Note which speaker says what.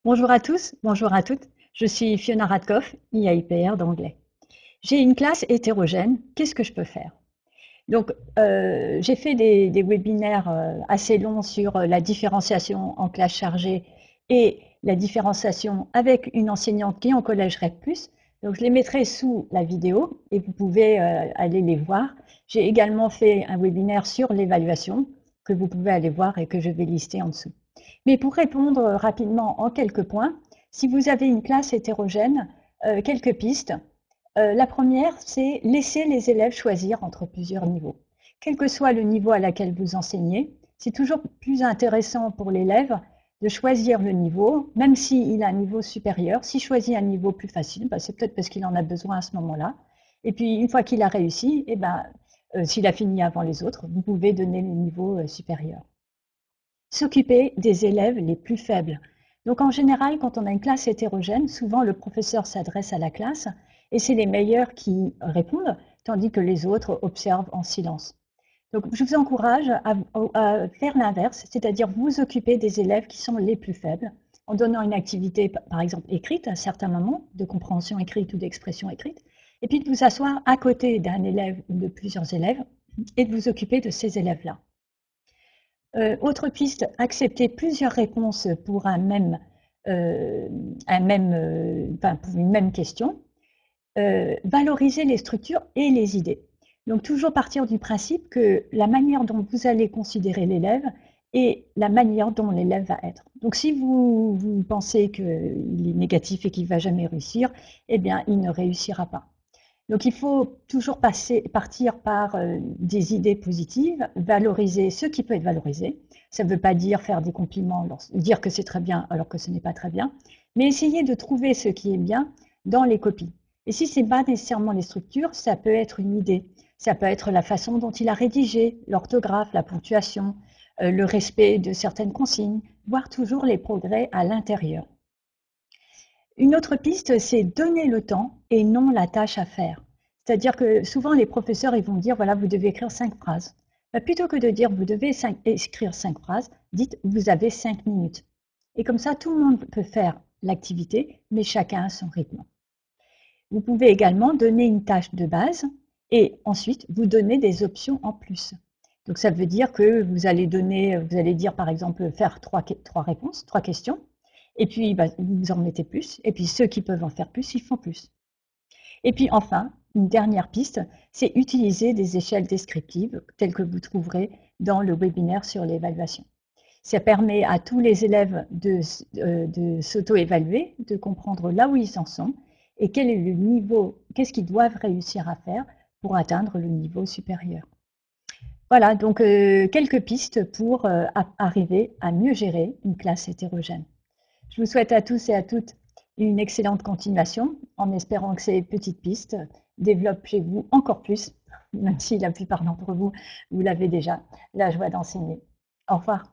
Speaker 1: Bonjour à tous, bonjour à toutes. Je suis Fiona Radkoff, IAIPR d'anglais. J'ai une classe hétérogène, qu'est-ce que je peux faire? Donc, j'ai fait des webinaires assez longs sur la différenciation en classe chargée et la différenciation avec une enseignante qui est en collège REP+. Donc, je les mettrai sous la vidéo et vous pouvez aller les voir. J'ai également fait un webinaire sur l'évaluation que vous pouvez aller voir et que je vais lister en dessous. Mais pour répondre rapidement en quelques points, si vous avez une classe hétérogène, quelques pistes. La première, c'est laisser les élèves choisir entre plusieurs niveaux. Quel que soit le niveau à laquelle vous enseignez, c'est toujours plus intéressant pour l'élève de choisir le niveau, même s'il a un niveau supérieur. S'il choisit un niveau plus facile, c'est peut-être parce qu'il en a besoin à ce moment-là. Et puis, une fois qu'il a réussi, s'il a fini avant les autres, vous pouvez donner le niveau supérieur. S'occuper des élèves les plus faibles. Donc en général, quand on a une classe hétérogène, souvent le professeur s'adresse à la classe et c'est les meilleurs qui répondent, tandis que les autres observent en silence. Donc je vous encourage à faire l'inverse, c'est-à-dire vous occuper des élèves qui sont les plus faibles, en donnant une activité, par exemple écrite, à un certain moment, de compréhension écrite ou d'expression écrite, et puis de vous asseoir à côté d'un élève ou de plusieurs élèves et de vous occuper de ces élèves-là. Autre piste, accepter plusieurs réponses pour pour une même question. Valoriser les structures et les idées. Donc toujours partir du principe que la manière dont vous allez considérer l'élève est la manière dont l'élève va être. Donc si vous pensez qu'il est négatif et qu'il ne va jamais réussir, eh bien il ne réussira pas. Donc il faut toujours partir par des idées positives, valoriser ce qui peut être valorisé. Ça ne veut pas dire faire des compliments, dire que c'est très bien alors que ce n'est pas très bien, mais essayer de trouver ce qui est bien dans les copies. Et si ce n'est pas nécessairement les structures, ça peut être une idée. Ça peut être la façon dont il a rédigé, l'orthographe, la ponctuation, le respect de certaines consignes, voir toujours les progrès à l'intérieur. Une autre piste, c'est donner le temps et non la tâche à faire. C'est-à-dire que souvent les professeurs ils vont dire voilà, vous devez écrire 5 phrases. Plutôt que de dire vous devez écrire 5 phrases, dites vous avez 5 minutes. Et comme ça, tout le monde peut faire l'activité, mais chacun à son rythme. Vous pouvez également donner une tâche de base et ensuite vous donner des options en plus. Donc ça veut dire que vous allez dire par exemple faire trois réponses, trois questions, et puis vous en mettez plus, et puis ceux qui peuvent en faire plus, ils font plus. Et puis enfin, une dernière piste, c'est utiliser des échelles descriptives telles que vous trouverez dans le webinaire sur l'évaluation. Ça permet à tous les élèves de s'auto-évaluer, de comprendre là où ils en sont et quel est le niveau, qu'est-ce qu'ils doivent réussir à faire pour atteindre le niveau supérieur. Voilà, donc quelques pistes pour arriver à mieux gérer une classe hétérogène. Je vous souhaite à tous et à toutes une excellente continuation en espérant que ces petites pistes développent chez vous encore plus, même si la plupart d'entre vous, vous l'avez déjà, la joie d'enseigner. Au revoir.